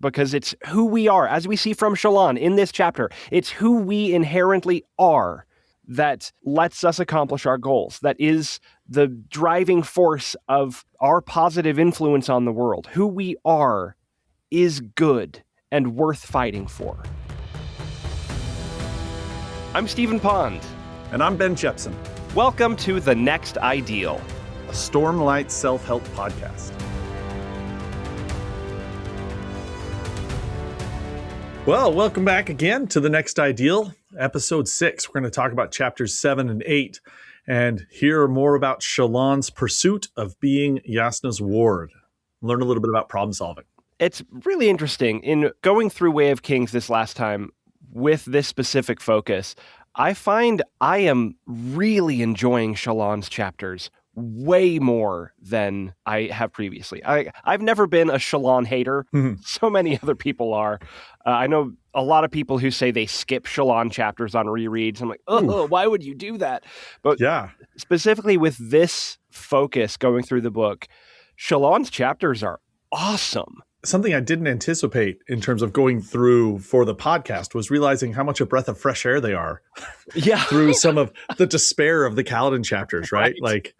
because it's who we are, as we see from Shallan in this chapter. It's who we inherently are that lets us accomplish our goals, that is the driving force of our positive influence on the world. Who we are is good and worth fighting for. I'm Stephen Pond. And I'm Ben Jeppsen. Welcome to The Next Ideal, a Stormlight self-help podcast. Well, welcome back again to The Next Ideal, episode 6. We're going to talk about chapters 7 and 8 and hear more about Shallan's pursuit of being Jasnah's ward. Learn a little bit about problem solving. It's really interesting. In going through Way of Kings this last time with this specific focus, I find I am really enjoying Shallan's chapters way more than I have previously. I've never been a Shallan hater. Mm-hmm. So many other people are. I know a lot of people who say they skip Shallan chapters on rereads. I'm like, why would you do that? But yeah, specifically with this focus going through the book, Shallan's chapters are awesome. Something I didn't anticipate in terms of going through for the podcast was realizing how much a breath of fresh air they are. Yeah. Through some of the despair of the Kaladin chapters, right? Like,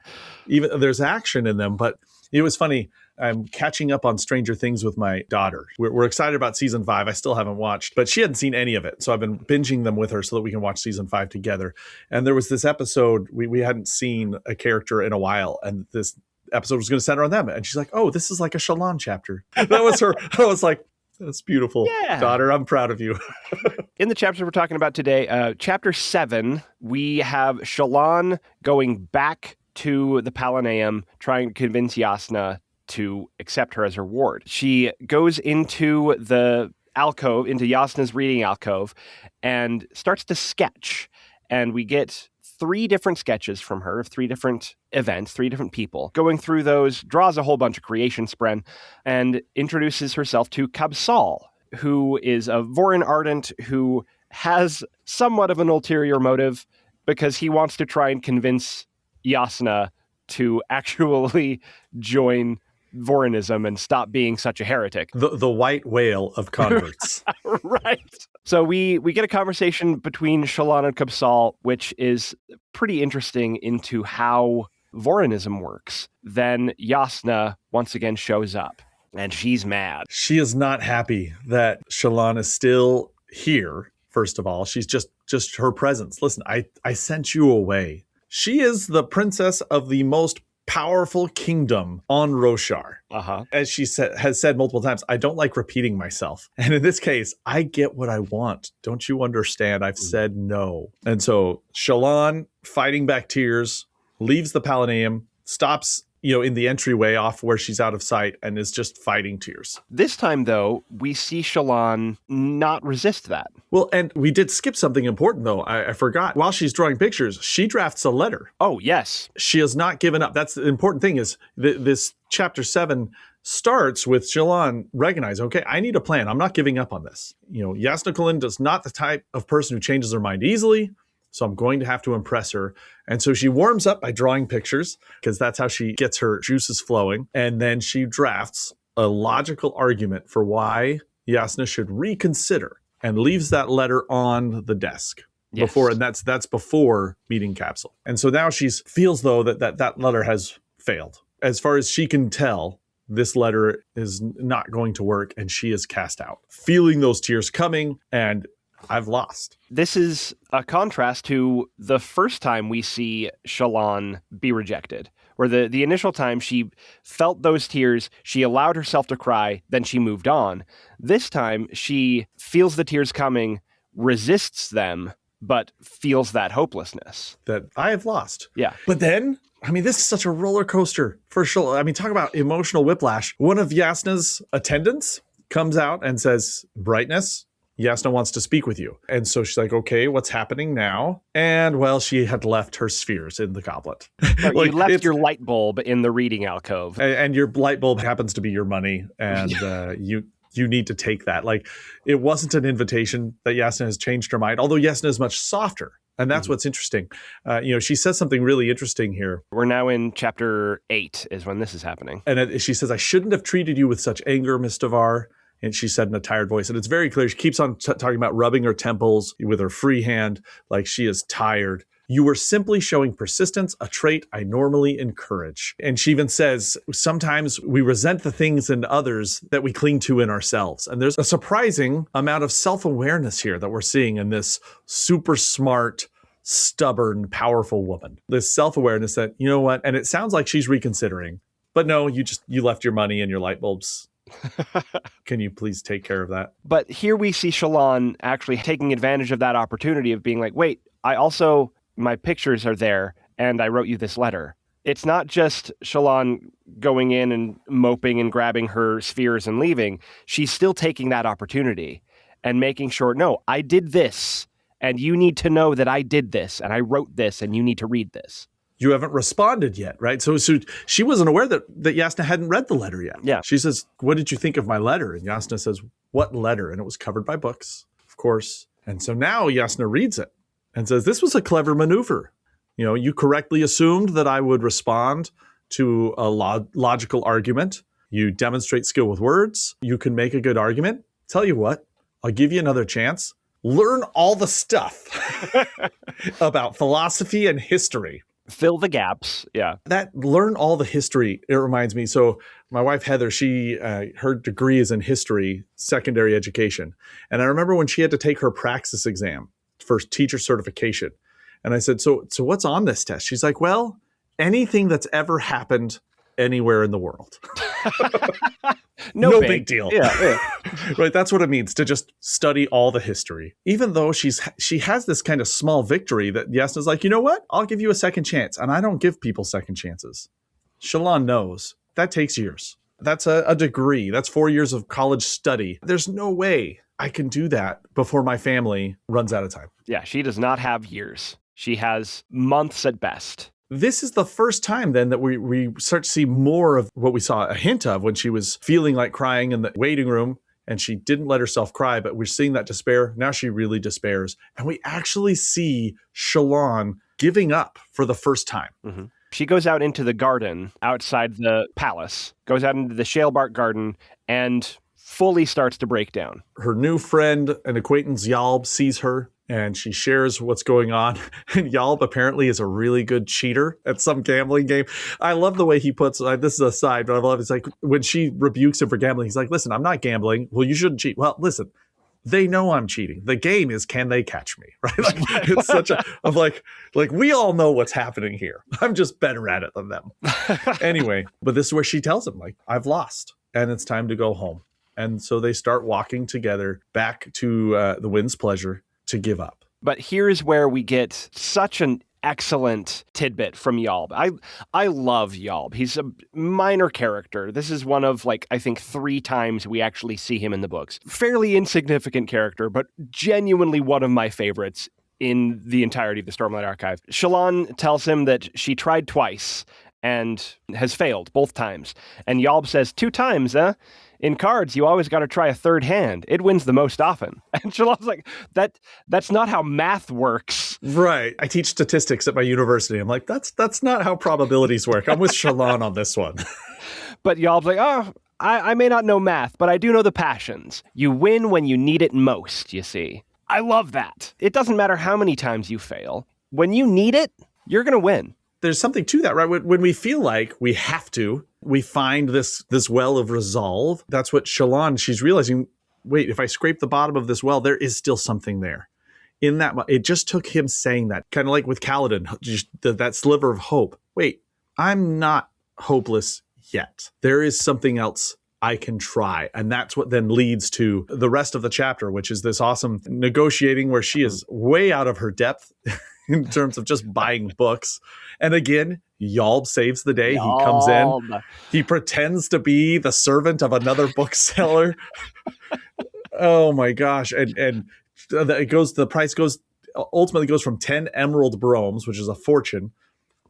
even there's action in them, but it was funny. I'm catching up on Stranger Things with my daughter. We're excited about season 5. I still haven't watched, but she hadn't seen any of it. So I've been binging them with her so that we can watch season 5 together. And there was this episode, we hadn't seen a character in a while, and this episode was going to center on them. And she's like, oh, this is like a Shallan chapter. That was her. I was like, that's beautiful. Yeah. Daughter, I'm proud of you. In the chapter we're talking about today, chapter 7, we have Shallan going back to the Palanaeum, trying to convince Jasnah to accept her as her ward. She goes into the alcove, into Jasnah's reading alcove, and starts to sketch. And we get 3 different sketches from her of 3 different events, 3 different people. Going through those, draws a whole bunch of creation spren, and introduces herself to Kabsal, who is a Vorin Ardent who has somewhat of an ulterior motive because he wants to try and convince Jasnah to actually join Vorinism and stop being such a heretic. The white whale of converts. Right. So we get a conversation between Shallan and Kabsal, which is pretty interesting into how Vorinism works. Then Jasnah once again shows up, and she's mad. She is not happy that Shallan is still here, first of all. She's just her presence. Listen, I sent you away. She is the princess of the most powerful kingdom on Roshar. As she has said multiple times, I don't like repeating myself. And in this case, I get what I want. Don't you understand? I've said no. And so Shallan, fighting back tears, leaves the Palanaeum, stops in the entryway off where she's out of sight, and is just fighting tears. This time, though, we see Shallan not resist that. Well, and we did skip something important, though. I forgot. While she's drawing pictures, she drafts a letter. Oh, yes. She has not given up. That's the important thing is this chapter 7 starts with Shallan recognizing, okay, I need a plan. I'm not giving up on this. Jasnah Kholin is not the type of person who changes her mind easily. So I'm going to have to impress her. And so she warms up by drawing pictures because that's how she gets her juices flowing. And then she drafts a logical argument for why Jasnah should reconsider and leaves that letter on the desk. Yes. Before, and that's before meeting Kabsal. And so now she feels, though, that letter has failed. As far as she can tell, this letter is not going to work, and she is cast out. Feeling those tears coming, and I've lost. This is a contrast to the first time we see Shallan be rejected, where the initial time she felt those tears, she allowed herself to cry, then she moved on. This time she feels the tears coming, resists them, but feels that hopelessness. That I have lost. Yeah. But then, this is such a roller coaster for Shallan. Talk about emotional whiplash. One of Jasnah's attendants comes out and says, Brightness, Jasnah wants to speak with you. And so she's like, okay, what's happening now? And well, she had left her spheres in the goblet. You left your light bulb in the reading alcove. And your light bulb happens to be your money. And you need to take that. It wasn't an invitation that Jasnah has changed her mind, although Jasnah is much softer. And that's what's interesting. She says something really interesting here. We're now in chapter 8 is when this is happening. And she says, I shouldn't have treated you with such anger, Mistavar. And she said in a tired voice, and it's very clear. She keeps on talking about rubbing her temples with her free hand like she is tired. You were simply showing persistence, a trait I normally encourage. And she even says, sometimes we resent the things in others that we cling to in ourselves. And there's a surprising amount of self-awareness here that we're seeing in this super smart, stubborn, powerful woman. This self-awareness that, you know what? And it sounds like she's reconsidering, but no, you left your money and your light bulbs. Can you please take care of that? But here we see Shallan actually taking advantage of that opportunity of being like, wait, my pictures are there, and I wrote you this letter. It's not just Shallan going in and moping and grabbing her spheres and leaving. She's still taking that opportunity and making sure, no, I did this, and you need to know that I did this, and I wrote this, and you need to read this. You haven't responded yet, right? So she wasn't aware that Jasnah hadn't read the letter yet. Yeah. She says, what did you think of my letter? And Jasnah says, what letter? And it was covered by books, of course. And so now Jasnah reads it and says, this was a clever maneuver. You correctly assumed that I would respond to a logical argument. You demonstrate skill with words. You can make a good argument. Tell you what, I'll give you another chance. Learn all the stuff about philosophy and history. Fill the gaps. Yeah. Learn all the history. It reminds me. So my wife, Heather, her degree is in history, secondary education. And I remember when she had to take her praxis exam for teacher certification. And I said, so what's on this test? She's like, well, anything that's ever happened anywhere in the world. No big deal. Yeah. Right. That's what it means to just study all the history. Even though she has this kind of small victory that Jasnah's like, you know what? I'll give you a second chance. And I don't give people second chances. Shallan knows that takes years. That's a degree. That's 4 years of college study. There's no way I can do that before my family runs out of time. Yeah. She does not have years. She has months at best. This is the first time then that we start to see more of what we saw a hint of when she was feeling like crying in the waiting room and she didn't let herself cry, but we're seeing that despair. Now she really despairs. And we actually see Shallan giving up for the first time. Mm-hmm. She goes out into the garden outside the palace, goes out into the shalebark garden and fully starts to break down. Her new friend and acquaintance Yalb sees her. And she shares what's going on. And Yalb apparently is a really good cheater at some gambling game. I love the way he puts, this is a side, but I love it's like when she rebukes him for gambling, he's like, listen, I'm not gambling. Well, you shouldn't cheat. Well, listen, they know I'm cheating. The game is, can they catch me? Right? Like, it's such I'm like we all know what's happening here. I'm just better at it than them. Anyway, but this is where she tells him, like, I've lost and it's time to go home. And so they start walking together back to the Wind's Pleasure to give up. But here's where we get such an excellent tidbit from Yalb. I love Yalb. He's a minor character. This is one of, I think 3 times we actually see him in the books. Fairly insignificant character, but genuinely one of my favorites in the entirety of the Stormlight Archive. Shallan tells him that she tried twice and has failed both times. And Yalb says, 2 times, huh? In cards, you always got to try a third hand. It wins the most often. And Shallan's like, that's not how math works. Right. I teach statistics at my university. I'm like, that's not how probabilities work. I'm with Shallan on this one. But Yalb's like, oh, I may not know math, but I do know the passions. You win when you need it most, you see. I love that. It doesn't matter how many times you fail. When you need it, you're going to win. There's something to that, right? When we feel like we have to, we find this well of resolve. That's what Shallan, she's realizing, wait, if I scrape the bottom of this well, there is still something there. In that, it just took him saying that, kind of like with Kaladin, just that sliver of hope. Wait, I'm not hopeless yet. There is something else I can try. And that's what then leads to the rest of the chapter, which is this awesome negotiating where she is way out of her depth in terms of just buying books. And again, Yalb saves the day. He comes in. He pretends to be the servant of another bookseller. Oh my gosh. And the price ultimately goes from 10 emerald bromes, which is a fortune,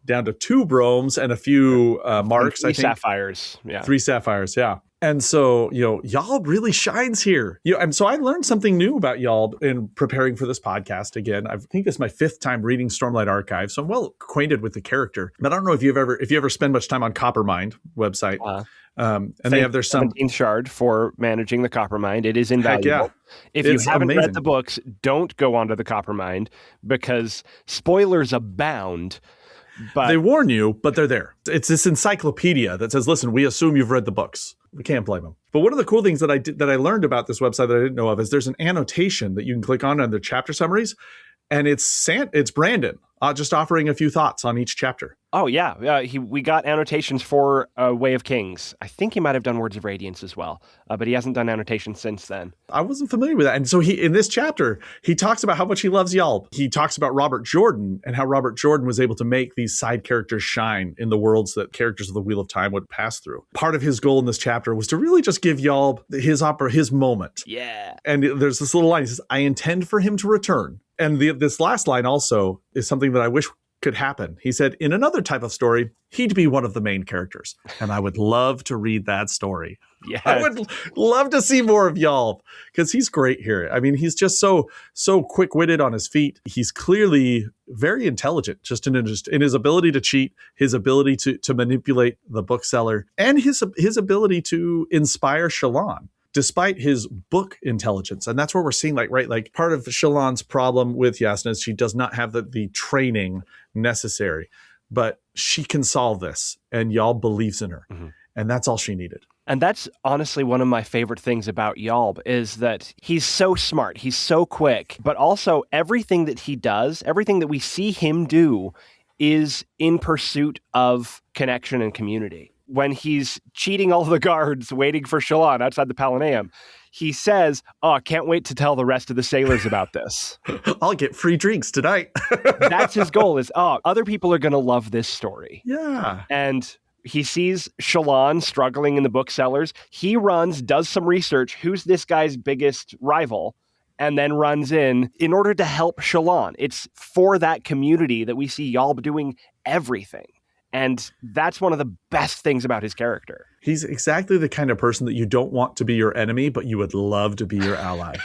down to 2 bromes and a few marks. 3 sapphires. Yeah. 3 sapphires. Yeah. And so, Yalb really shines here. And so I learned something new about Yalb in preparing for this podcast. Again, I think this is my 5th time reading Stormlight Archive, so I'm well acquainted with the character. But I don't know if you ever spend much time on Coppermind website. And they have their some 17th shard for managing the Coppermind. It is heck yeah. invaluable. If you It's haven't read amazing. the books, don't go onto the Coppermind because spoilers abound. But They warn you, but they're there. It's this encyclopedia that says, listen, we assume you've read the books. We can't blame them. But one of the cool things that I learned about this website that I didn't know of is there's an annotation that you can click on under chapter summaries, and it's Brandon just offering a few thoughts on each chapter. oh yeah, we got annotations for Way of Kings. I think he might have done Words of Radiance as well, but he hasn't done annotations since then. I wasn't familiar with that. And so in this chapter, he talks about how much he loves Yalb. He talks about Robert Jordan and how Robert Jordan was able to make these side characters shine in the worlds that characters of the Wheel of Time would pass through. Part of his goal in this chapter was to really just give Yalb his moment. Yeah. And there's this little line. He says, I intend for him to return. And this last line also is something that I wish could happen. He said, in another type of story, he'd be one of the main characters. And I would love to read that story. Yes. I would love to see more of Yalb because he's great here. I mean, he's just so quick-witted on his feet. He's clearly very intelligent, just in his ability to cheat, his ability to manipulate the bookseller, and his ability to inspire Shallan, despite his book intelligence. And that's where we're seeing, like part of Shallan's problem with Jasnah is she does not have the training necessary, but she can solve this, and Yalb believes in her. Mm-hmm. And that's all she needed. And that's honestly one of my favorite things about Yalb is that he's so smart, he's so quick, but also everything that he does, everything that we see him do is in pursuit of connection and community. When he's cheating all the guards waiting for Shallan outside the Palanaeum, he says, oh, I can't wait to tell the rest of the sailors about this. I'll get free drinks tonight. That's his goal is, other people are going to love this story. Yeah. And he sees Shallan struggling in the booksellers. He runs, does some research. Who's this guy's biggest rival? And then runs in order to help Shallan. It's for that community that we see Yalb doing everything. And that's one of the best things about his character. He's exactly the kind of person that you don't want to be your enemy, but you would love to be your ally.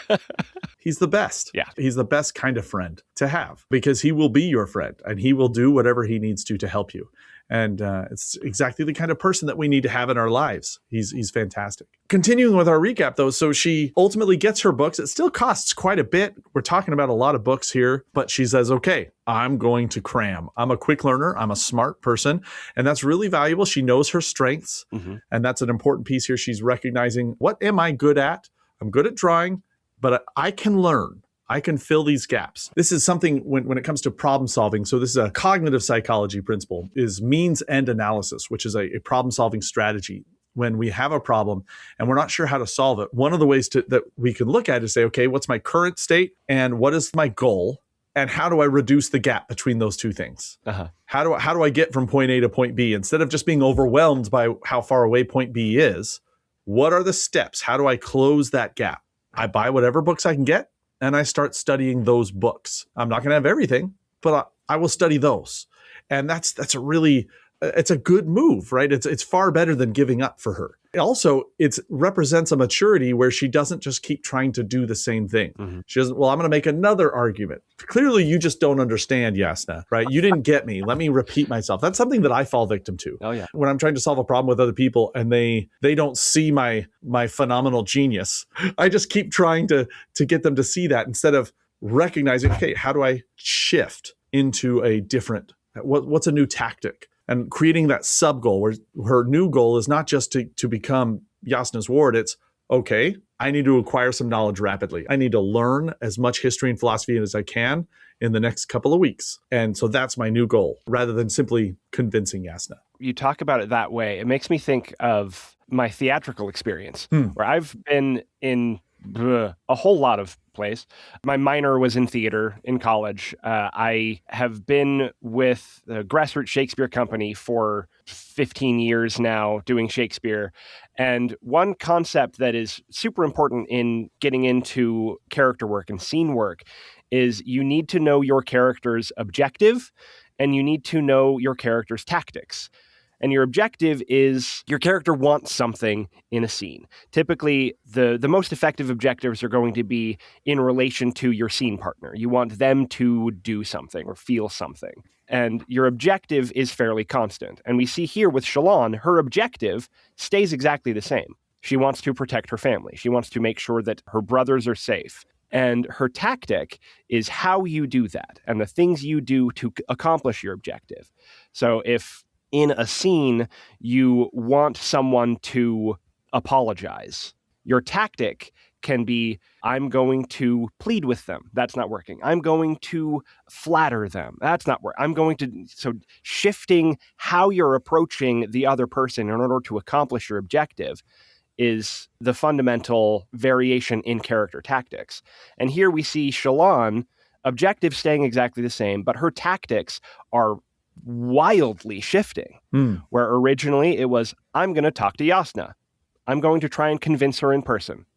He's the best. Yeah. He's the best kind of friend to have because he will be your friend and he will do whatever he needs to help you. And it's exactly the kind of person that we need to have in our lives. He's fantastic. Continuing with our recap, though, so she ultimately gets her books. It still costs quite a bit. We're talking about a lot of books here, but she says, okay, I'm going to cram. I'm a quick learner. I'm a smart person. And that's really valuable. She knows her strengths. Mm-hmm. And that's an important piece here. She's recognizing, what am I good at? I'm good at drawing, but I can learn. I can fill these gaps. This is something when it comes to problem solving. So this is a cognitive psychology principle, is means end analysis, which is a problem solving strategy. When we have a problem and we're not sure how to solve it, one of the ways that we can look at it is say, okay, what's my current state and what is my goal? And how do I reduce the gap between those two things? Uh-huh. How do I get from point A to point B? Instead of just being overwhelmed by how far away point B is, what are the steps? How do I close that gap? I buy whatever books I can get and I start studying those books. I'm not going to have everything, but I will study those. And that's a really, it's a good move, right? It's far better than giving up for her. Also, it represents a maturity where she doesn't just keep trying to do the same thing. Mm-hmm. She doesn't, well, I'm going to make another argument. Clearly, you just don't understand, Jasnah, right? You didn't get me. Let me repeat myself. That's something that I fall victim to. Oh, yeah. When I'm trying to solve a problem with other people and they don't see my phenomenal genius, I just keep trying to get them to see that instead of recognizing, okay, how do I shift into a different, what's a new tactic? And creating that sub goal where her new goal is not just to become Jasnah's ward. It's, okay, I need to acquire some knowledge rapidly. I need to learn as much history and philosophy as I can in the next couple of weeks. And so that's my new goal rather than simply convincing Jasnah. You talk about it that way. It makes me think of my theatrical experience where I've been in a whole lot of plays. My minor was in theater in college. I have been with the Grassroots Shakespeare Company for 15 years now doing Shakespeare. And one concept that is super important in getting into character work and scene work is you need to know your character's objective and you need to know your character's tactics. And your objective is your character wants something in a scene. Typically, the most effective objectives are going to be in relation to your scene partner. You want them to do something or feel something. And your objective is fairly constant. And we see here with Shallan, her objective stays exactly the same. She wants to protect her family. She wants to make sure that her brothers are safe. And her tactic is how you do that and the things you do to accomplish your objective. So if in a scene you want someone to apologize, your tactic can be, I'm going to plead with them. That's not working. I'm going to flatter them. That's not working. So shifting how you're approaching the other person in order to accomplish your objective is the fundamental variation in character tactics. And here we see Shallan, objective staying exactly the same, but her tactics are wildly shifting. Where originally it was, I'm going to talk to Jasnah. I'm going to try and convince her in person.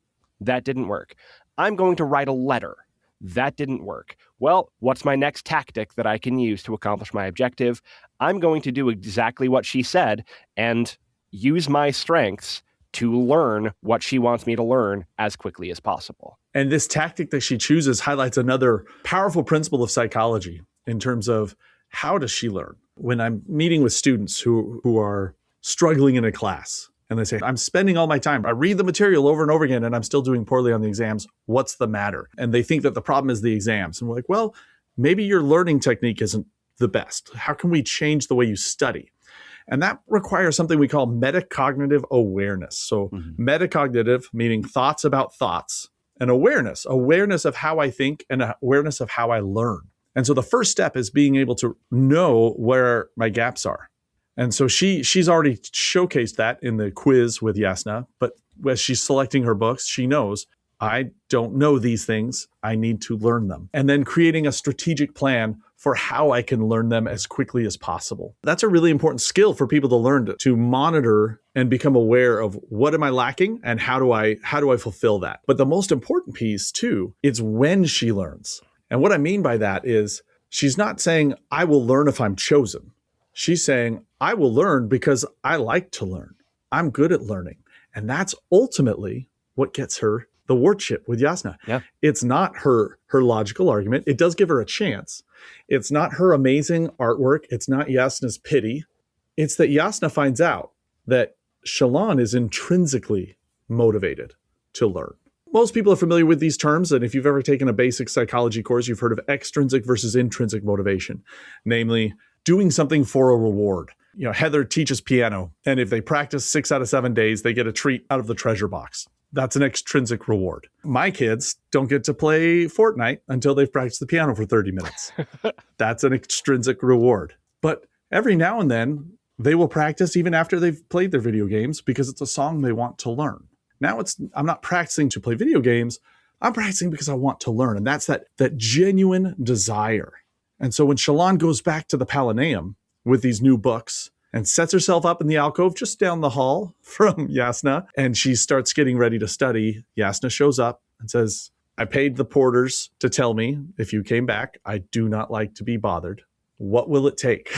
That didn't work. I'm going to write a letter. That didn't work. Well, what's my next tactic that I can use to accomplish my objective? I'm going to do exactly what she said and use my strengths to learn what she wants me to learn as quickly as possible. And this tactic that she chooses highlights another powerful principle of psychology in terms of how does she learn? When I'm meeting with students who are struggling in a class and they say, I'm spending all my time, I read the material over and over again and I'm still doing poorly on the exams. What's the matter? And they think that the problem is the exams. And we're like, well, maybe your learning technique isn't the best. How can we change the way you study? And that requires something we call metacognitive awareness. So metacognitive, meaning thoughts about thoughts, and awareness of how I think and awareness of how I learn. And so the first step is being able to know where my gaps are. And so she's already showcased that in the quiz with Jasnah, but as she's selecting her books, she knows, I don't know these things. I need to learn them. And then creating a strategic plan for how I can learn them as quickly as possible. That's a really important skill for people to learn, to monitor and become aware of what am I lacking and how do I fulfill that. But the most important piece too is when she learns. And what I mean by that is she's not saying, I will learn if I'm chosen. She's saying, I will learn because I like to learn. I'm good at learning. And that's ultimately what gets her the wardship with Jasnah. Yeah. It's not her logical argument. It does give her a chance. It's not her amazing artwork. It's not Jasnah's pity. It's that Jasnah finds out that Shallan is intrinsically motivated to learn. Most people are familiar with these terms, and if you've ever taken a basic psychology course, you've heard of extrinsic versus intrinsic motivation, namely doing something for a reward. You know, Heather teaches piano, and if they practice 6 out of 7 days, they get a treat out of the treasure box. That's an extrinsic reward. My kids don't get to play Fortnite until they've practiced the piano for 30 minutes. That's an extrinsic reward. But every now and then, they will practice even after they've played their video games because it's a song they want to learn. Now I'm not practicing to play video games. I'm practicing because I want to learn. And that's that genuine desire. And so when Shallan goes back to the Palanaeum with these new books and sets herself up in the alcove just down the hall from Jasnah, and she starts getting ready to study, Jasnah shows up and says, I paid the porters to tell me if you came back, I do not like to be bothered. What will it take?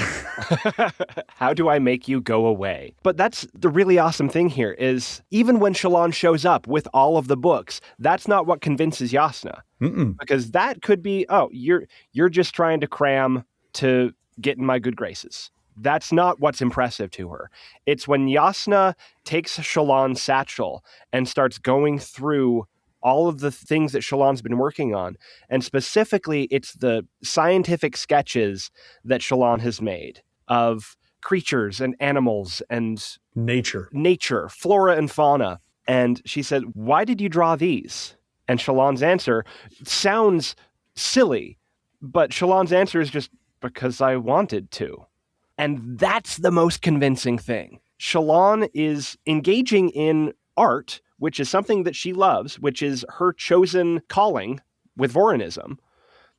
How do I make you go away? But that's the really awesome thing here is even when Shallan shows up with all of the books, that's not what convinces Jasnah. Because that could be, oh, you're just trying to cram to get in my good graces. That's not what's impressive to her. It's when Jasnah takes Shallan's satchel and starts going through all of the things that Shallan's been working on. And specifically, it's the scientific sketches that Shallan has made of creatures and animals and nature, flora and fauna. And she said, why did you draw these? And Shallan's answer sounds silly, but Shallan's answer is just because I wanted to. And that's the most convincing thing. Shallan is engaging in art, which is something that she loves, which is her chosen calling with Vorinism.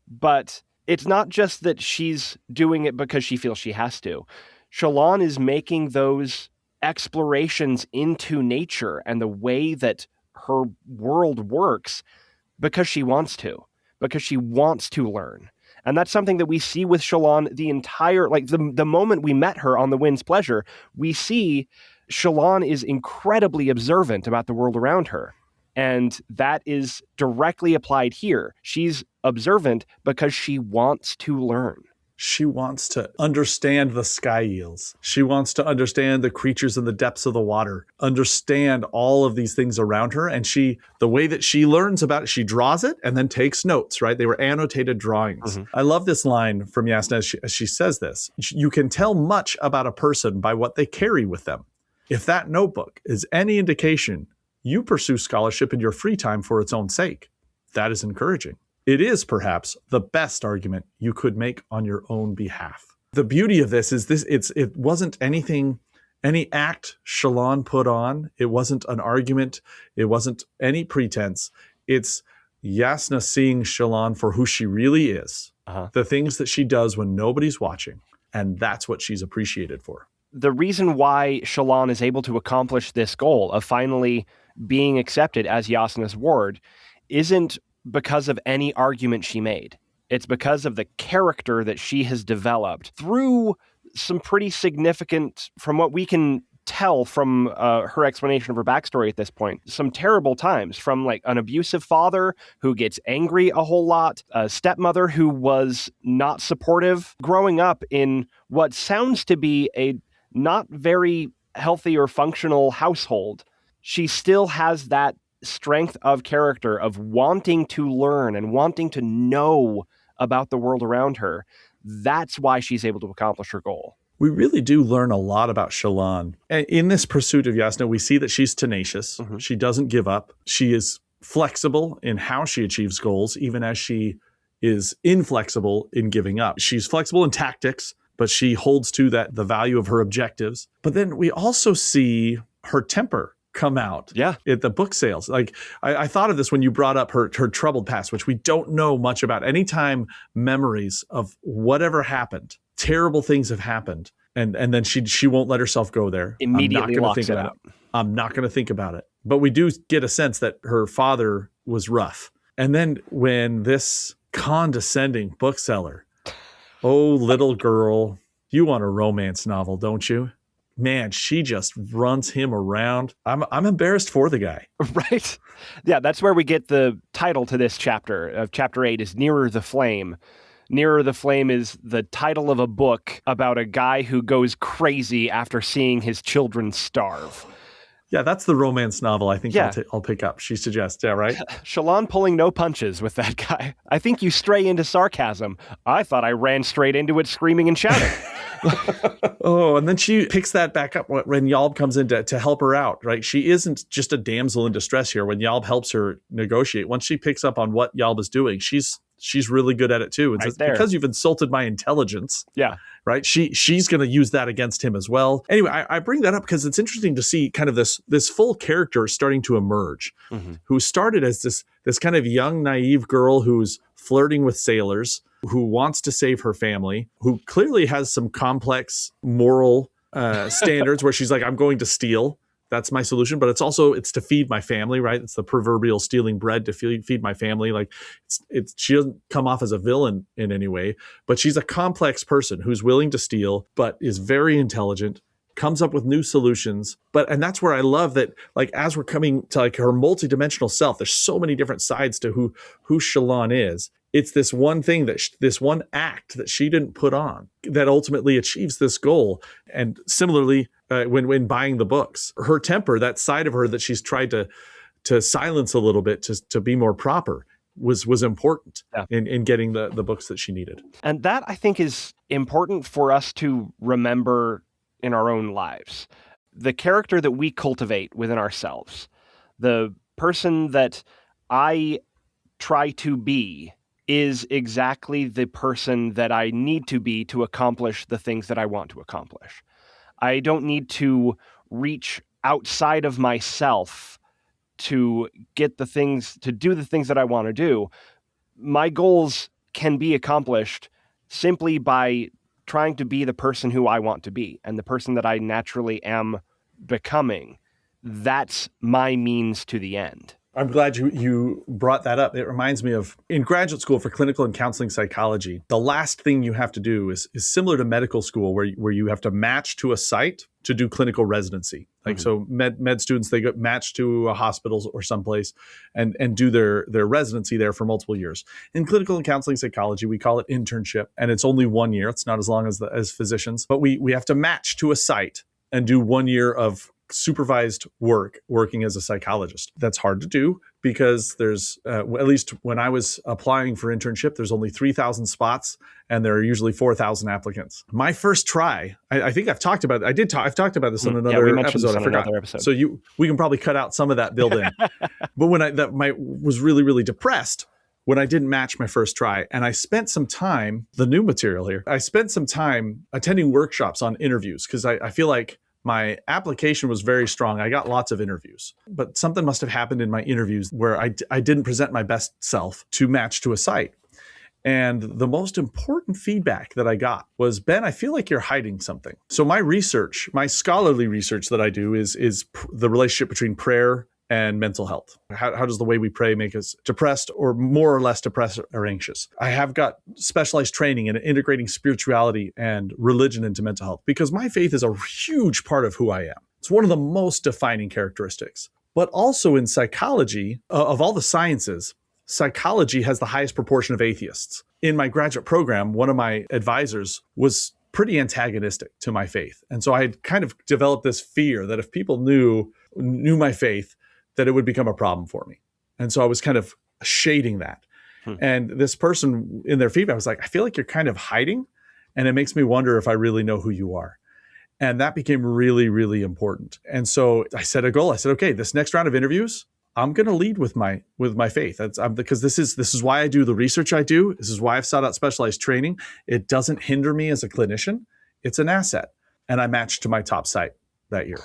But it's not just that she's doing it because she feels she has to. Shallan is making those explorations into nature and the way that her world works because she wants to learn. And that's something that we see with Shallan the entire, like the moment we met her on The Wind's Pleasure, we see Shallan is incredibly observant about the world around her. And that is directly applied here. She's observant because she wants to learn. She wants to understand the sky eels. She wants to understand the creatures in the depths of the water, understand all of these things around her. And the way that she learns about it, she draws it and then takes notes, right? They were annotated drawings. I love this line from Jasna as she says this. You can tell much about a person by what they carry with them. If that notebook is any indication, you pursue scholarship in your free time for its own sake. That is encouraging. It is perhaps the best argument you could make on your own behalf. The beauty of this is it wasn't any act Shallan put on. It wasn't an argument. It wasn't any pretense. It's Jasna seeing Shallan for who she really is, the things that she does when nobody's watching, and that's what she's appreciated for. The reason why Shallan is able to accomplish this goal of finally being accepted as Jasna's ward isn't because of any argument she made. It's because of the character that she has developed through some pretty significant, from what we can tell from her explanation of her backstory at this point, some terrible times, from like an abusive father who gets angry a whole lot, a stepmother who was not supportive, growing up in what sounds to be a not very healthy or functional household. She still has that strength of character of wanting to learn and wanting to know about the world around her. That's why she's able to accomplish her goal. We really do learn a lot about Shallan. In this pursuit of Jasna, we see that she's tenacious. She doesn't give up. She is flexible in how she achieves goals, even as she is inflexible in giving up. She's flexible in tactics, but she holds to the value of her objectives. But then we also see her temper come out at the book sales. Like I thought of this when you brought up her troubled past, which we don't know much about. Anytime memories of whatever happened, terrible things have happened, and then she won't let herself go there. Immediately locks it out. I'm not going to think about it. But we do get a sense that her father was rough. And then when this condescending bookseller, oh, little girl, you want a romance novel, don't you? Man, she just runs him around. I'm embarrassed for the guy. Right. Yeah, that's where we get the title to this chapter. Of chapter 8 is Nearer the Flame. Nearer the Flame is the title of a book about a guy who goes crazy after seeing his children starve. Yeah, that's the romance novel I think I'll pick up, she suggests. Yeah, right? Shallan pulling no punches with that guy. I think you stray into sarcasm. I thought I ran straight into it screaming and shouting. Oh, and then she picks that back up when Yalb comes in to help her out, right? She isn't just a damsel in distress here. When Yalb helps her negotiate, once she picks up on what Yalb is doing, she's really good at it too. It's because you've insulted my intelligence. Yeah. Right. She's going to use that against him as well. Anyway, I bring that up because it's interesting to see kind of this full character starting to emerge, who started as this kind of young, naive girl who's flirting with sailors, who wants to save her family, who clearly has some complex moral standards where she's like, I'm going to steal. That's my solution. But it's to feed my family, right? It's the proverbial stealing bread to feed my family. Like she doesn't come off as a villain in any way, but she's a complex person who's willing to steal, but is very intelligent, comes up with new solutions. And that's where I love that, like, as we're coming to like her multidimensional self, there's so many different sides to who Shallan is. It's this one thing this one act that she didn't put on that ultimately achieves this goal. And similarly, when buying the books, her temper, that side of her that she's tried to silence a little bit to be more proper, was important in getting the books that she needed. And that, I think, is important for us to remember in our own lives. The character that we cultivate within ourselves, the person that I try to be, is exactly the person that I need to be to accomplish the things that I want to accomplish. I don't need to reach outside of myself to get the things, to do the things that I want to do. My goals can be accomplished simply by trying to be the person who I want to be and the person that I naturally am becoming. That's my means to the end. I'm glad you brought that up. It reminds me of in graduate school for clinical and counseling psychology, the last thing you have to do is similar to medical school where you have to match to a site to do clinical residency. Like so med students, they get matched to a hospital or someplace and do their residency there for multiple years. In clinical and counseling psychology, we call it internship, and it's only 1 year. It's not as long as physicians, but we have to match to a site and do 1 year of supervised working as a psychologist. That's hard to do because there's, at least when I was applying for internship, there's only 3,000 spots and there are usually 4,000 applicants. My first try, I think I've talked about it. I've talked about this on another episode. I forgot. So we can probably cut out some of that build in. But when I was really, really depressed when I didn't match my first try. And I spent some time, the new material here, I spent some time attending workshops on interviews because I feel like my application was very strong. I got lots of interviews, but something must have happened in my interviews where I didn't present my best self to match to a site. And the most important feedback that I got was, Ben, I feel like you're hiding something. So my research, my scholarly research that I do is the relationship between prayer and mental health. How does the way we pray make us depressed or more or less depressed or anxious? I have got specialized training in integrating spirituality and religion into mental health because my faith is a huge part of who I am. It's one of the most defining characteristics. But also in psychology, of all the sciences, psychology has the highest proportion of atheists. In my graduate program, one of my advisors was pretty antagonistic to my faith. And so I had kind of developed this fear that if people knew my faith, that it would become a problem for me. And so I was kind of shading that. And this person in their feedback was like, I feel like you're kind of hiding, and it makes me wonder if I really know who you are. And that became really, really important. And so I set a goal. I said, okay, this next round of interviews, I'm going to lead with my faith. Because this is why I do the research I do. This is why I've sought out specialized training. It doesn't hinder me as a clinician. It's an asset. And I matched to my top site that year.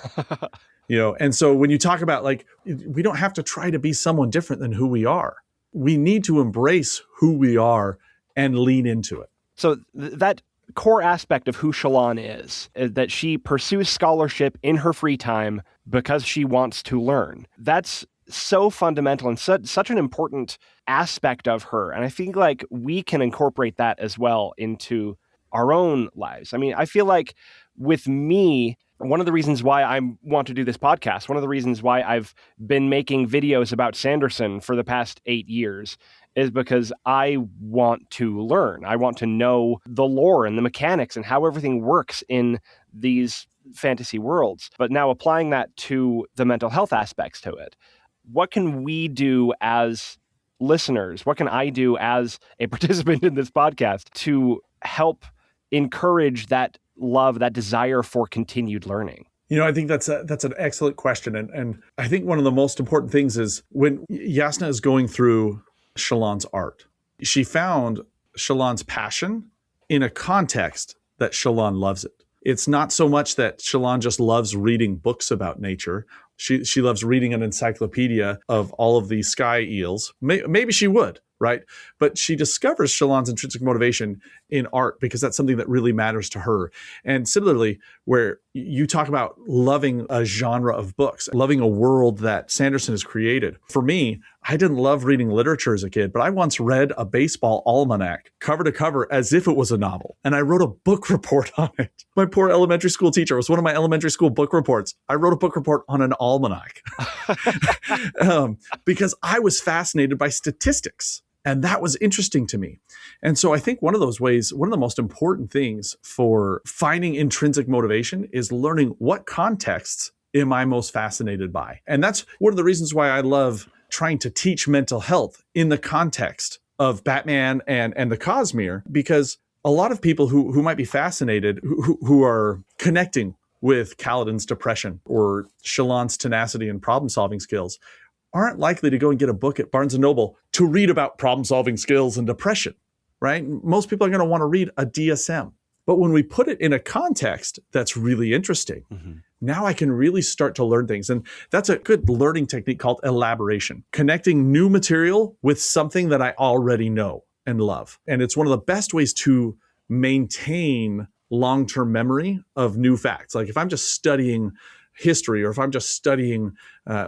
And so when you talk about like, we don't have to try to be someone different than who we are. We need to embrace who we are and lean into it. So that core aspect of who Shallan is that she pursues scholarship in her free time because she wants to learn. That's so fundamental and such an important aspect of her. And I think like we can incorporate that as well into our own lives. I mean, I feel like with me, one of the reasons why I want to do this podcast, one of the reasons why I've been making videos about Sanderson for the past 8 years is because I want to learn. I want to know the lore and the mechanics and how everything works in these fantasy worlds. But now applying that to the mental health aspects to it, what can we do as listeners? What can I do as a participant in this podcast to help encourage that love, that desire for continued learning? I think that's an excellent question. And I think one of the most important things is when Jasna is going through Shallan's art, she found Shallan's passion in a context that Shallan loves it. It's not so much that Shallan just loves reading books about nature. She loves reading an encyclopedia of all of these sky eels. Maybe she would, right? But she discovers Shallan's intrinsic motivation in art because that's something that really matters to her. And similarly, where you talk about loving a genre of books, loving a world that Sanderson has created. For me, I didn't love reading literature as a kid, but I once read a baseball almanac cover to cover as if it was a novel. And I wrote a book report on it. My poor elementary school teacher was one of my elementary school book reports. I wrote a book report on an almanac because I was fascinated by statistics. And that was interesting to me. And so I think one of those ways, one of the most important things for finding intrinsic motivation is learning what contexts am I most fascinated by. And that's one of the reasons why I love trying to teach mental health in the context of Batman and the Cosmere, because a lot of people who might be fascinated, who are connecting with Kaladin's depression or Shallan's tenacity and problem-solving skills, aren't likely to go and get a book at Barnes & Noble to read about problem-solving skills and depression, right? Most people are going to want to read a DSM. But when we put it in a context that's really interesting, now I can really start to learn things. And that's a good learning technique called elaboration, connecting new material with something that I already know and love. And it's one of the best ways to maintain long-term memory of new facts. Like if I'm just studying history, or if I'm just studying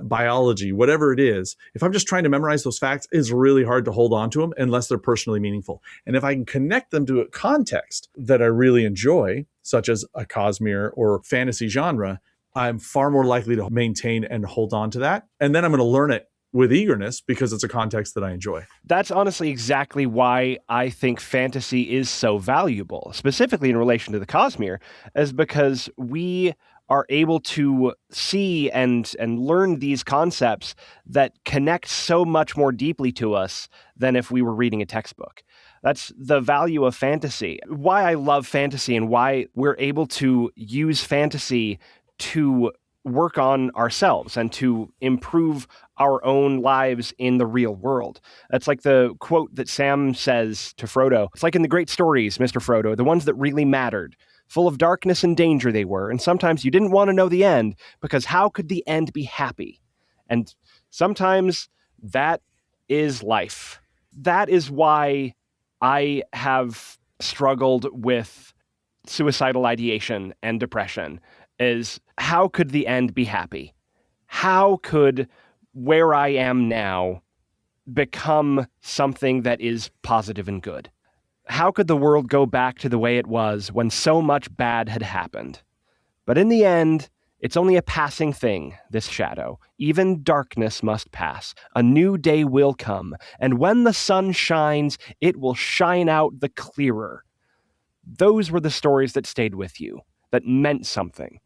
biology, whatever it is, if I'm just trying to memorize those facts, it's really hard to hold on to them unless they're personally meaningful. And if I can connect them to a context that I really enjoy, such as a Cosmere or fantasy genre, I'm far more likely to maintain and hold on to that. And then I'm going to learn it with eagerness because it's a context that I enjoy. That's honestly exactly why I think fantasy is so valuable, specifically in relation to the Cosmere, is because we are able to see and learn these concepts that connect so much more deeply to us than if we were reading a textbook. That's the value of fantasy. Why I love fantasy and why we're able to use fantasy to work on ourselves and to improve our own lives in the real world. That's like the quote that Sam says to Frodo. It's like in the great stories, Mr. Frodo, the ones that really mattered. Full of darkness and danger they were, and sometimes you didn't want to know the end, because how could the end be happy? And sometimes that is life. That is why I have struggled with suicidal ideation and depression, is how could the end be happy? How could where I am now become something that is positive and good? How could the world go back to the way it was when so much bad had happened? But in the end, it's only a passing thing, this shadow. Even darkness must pass. A new day will come, and when the sun shines, it will shine out the clearer. Those were the stories that stayed with you, that meant something,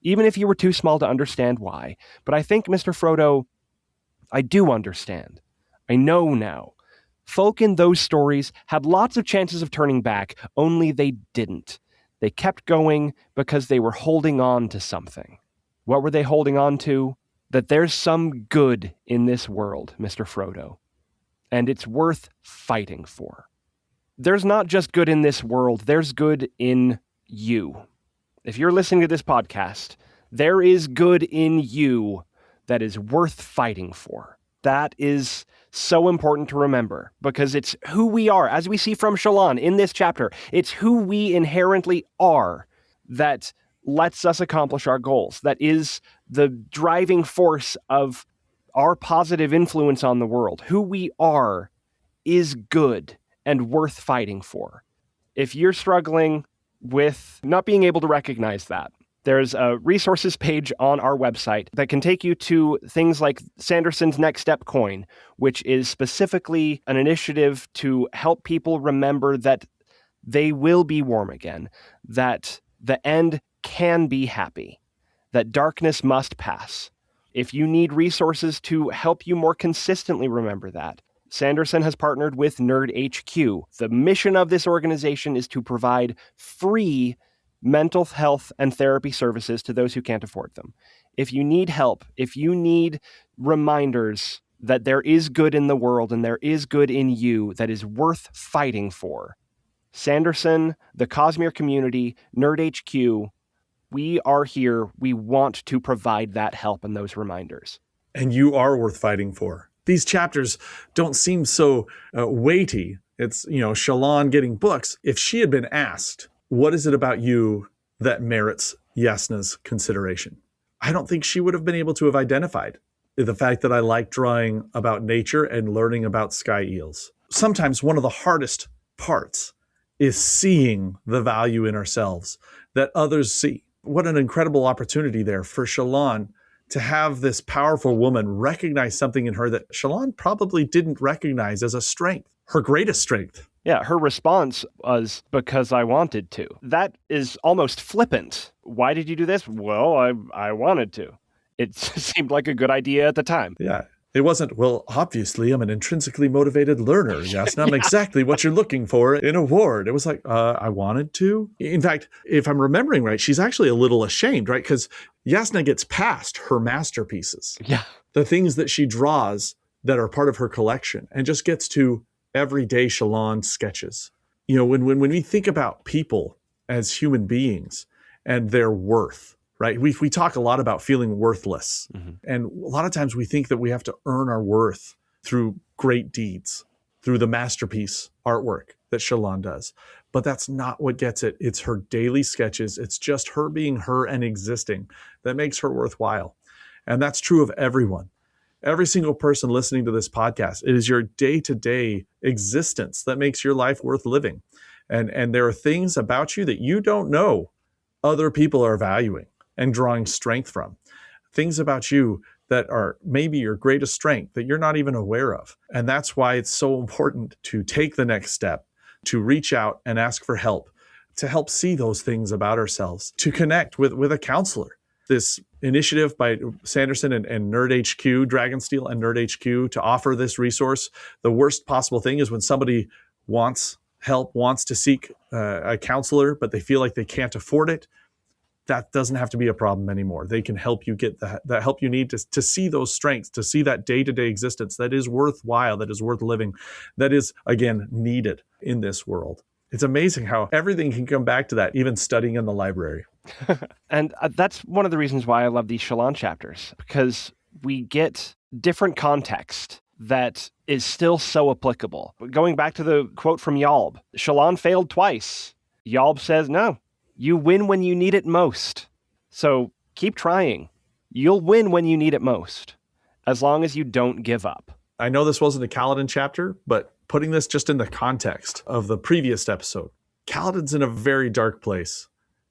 even if you were too small to understand why. But I think, Mr. Frodo, I do understand. I know now. Folk in those stories had lots of chances of turning back, only they didn't. They kept going because they were holding on to something. What were they holding on to? That there's some good in this world, Mr. Frodo, and it's worth fighting for. There's not just good in this world, there's good in you. If you're listening to this podcast, there is good in you that is worth fighting for. That is so important to remember, because it's who we are, as we see from Shallan in this chapter. It's who we inherently are that lets us accomplish our goals. That is the driving force of our positive influence on the world. Who we are is good and worth fighting for. If you're struggling with not being able to recognize that, there's a resources page on our website that can take you to things like Sanderson's Next Step Coin, which is specifically an initiative to help people remember that they will be warm again, that the end can be happy, that darkness must pass. If you need resources to help you more consistently remember that, Sanderson has partnered with Nerd HQ. The mission of this organization is to provide free mental health and therapy services to those who can't afford them. If you need help, if you need reminders that there is good in the world and there is good in you that is worth fighting for, Sanderson, the Cosmere community, Nerd HQ, we are here. We want to provide that help and those reminders. And you are worth fighting for. These chapters don't seem so weighty. It's, Shallan getting books. If she had been asked, what is it about you that merits Jasnah's consideration? I don't think she would have been able to have identified the fact that I like drawing about nature and learning about sky eels. Sometimes one of the hardest parts is seeing the value in ourselves that others see. What an incredible opportunity there for Shallan to have this powerful woman recognize something in her that Shallan probably didn't recognize as a strength, her greatest strength. Yeah, her response was, because I wanted to. That is almost flippant. Why did you do this? Well, I wanted to. It seemed like a good idea at the time. Yeah. It wasn't, well, obviously I'm an intrinsically motivated learner. Yes, and I'm exactly what you're looking for in a ward. It was like, I wanted to. In fact, if I'm remembering right, she's actually a little ashamed, right? Because Jasnah gets past her masterpieces. Yeah. The things that she draws that are part of her collection, and just gets to everyday Shallan sketches. When we think about people as human beings and their worth, right? We talk a lot about feeling worthless. Mm-hmm. And a lot of times we think that we have to earn our worth through great deeds. through the masterpiece artwork that Shallan does. But that's not what gets it. It's her daily sketches. It's just her being her and existing that makes her worthwhile. And that's true of everyone. Every single person listening to this podcast, it is your day-to-day existence that makes your life worth living. And there are things about you that you don't know other people are valuing and drawing strength from. Things about you that are maybe your greatest strength that you're not even aware of. And that's why it's so important to take the next step, to reach out and ask for help, to help see those things about ourselves, to connect with a counselor. This initiative by Sanderson and Nerd HQ, Dragonsteel and Nerd HQ, to offer this resource. The worst possible thing is when somebody wants help, wants to seek a counselor, but they feel like they can't afford it. That doesn't have to be a problem anymore. They can help you get the help you need to see those strengths, to see that day-to-day existence that is worthwhile, that is worth living, that is, again, needed in this world. It's amazing how everything can come back to that, even studying in the library. And that's one of the reasons why I love these Shallan chapters, because we get different context that is still so applicable. Going back to the quote from Yalb, Shallan failed twice. Yalb says, no, you win when you need it most. So keep trying. You'll win when you need it most, as long as you don't give up. I know this wasn't a Kaladin chapter, but putting this just in the context of the previous episode, Kaladin's in a very dark place.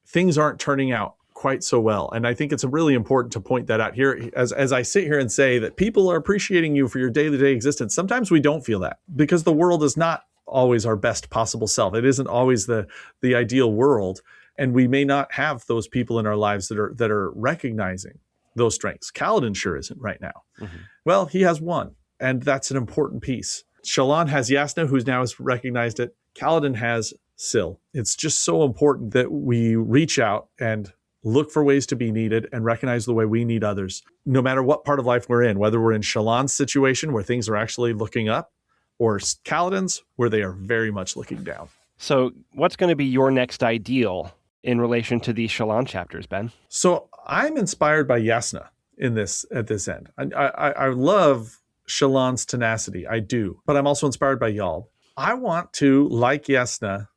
Things aren't turning out quite so well. And I think it's really important to point that out here. As I sit here and say that people are appreciating you for your day-to-day existence, sometimes we don't feel that because the world is not always our best possible self. It isn't always the ideal world. And we may not have those people in our lives that are recognizing those strengths. Kaladin sure isn't right now. Mm-hmm. Well, he has one, and that's an important piece. Shallan has Yasna, who's now has recognized it. Kaladin has Syl. It's just so important that we reach out and look for ways to be needed and recognize the way we need others, no matter what part of life we're in, whether we're in Shallan's situation where things are actually looking up, or Kaladin's where they are very much looking down. So what's going to be your next ideal in relation to these Shallan chapters, Ben? So I'm inspired by Yasna at this end. I love Shallan's tenacity. I do. But I'm also inspired by Yalb. I want to, like Yasna,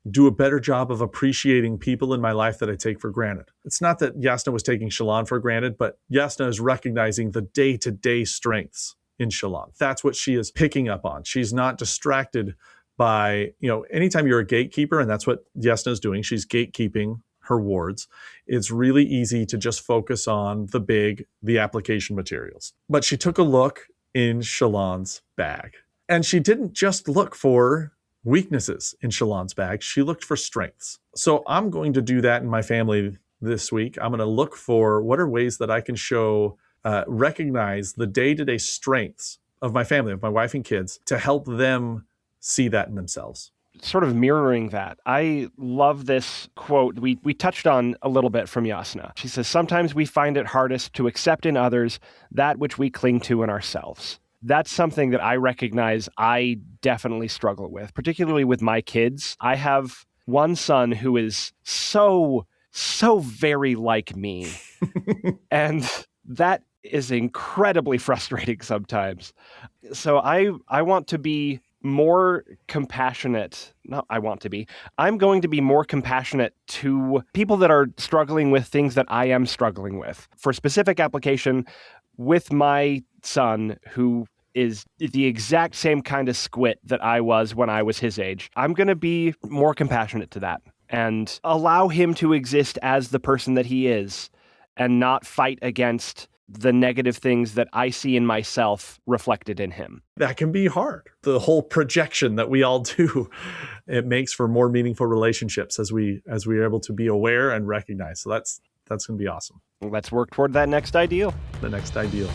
do a better job of appreciating people in my life that I take for granted. It's not that Yasna was taking Shallan for granted, but Yasna is recognizing the day-to-day strengths in Shallan. That's what she is picking up on. She's not distracted by, anytime you're a gatekeeper, and that's what Yasna is doing, she's gatekeeping her wards, it's really easy to just focus on the application materials. But she took a look in Shallan's bag. And she didn't just look for weaknesses in Shallan's bag, she looked for strengths. So I'm going to do that in my family this week. I'm going to look for what are ways that I can recognize the day-to-day strengths of my family, of my wife and kids, to help them see that in themselves. Sort of mirroring that, I love this quote we touched on a little bit from Yasna. She says, sometimes we find it hardest to accept in others that which we cling to in ourselves. That's something that I recognize I definitely struggle with, particularly with my kids. I have one son who is so very like me. And that is incredibly frustrating sometimes. So I want to be more compassionate. I'm going to be more compassionate to people that are struggling with things that I am struggling with. For specific application, with my son, who is the exact same kind of squit that I was when I was his age, I'm going to be more compassionate to that and allow him to exist as the person that he is and not fight against the negative things that I see in myself reflected in him. That can be hard. The whole projection that we all do, it makes for more meaningful relationships as we are able to be aware and recognize. So that's going to be awesome. Let's work toward that next ideal. The next ideal.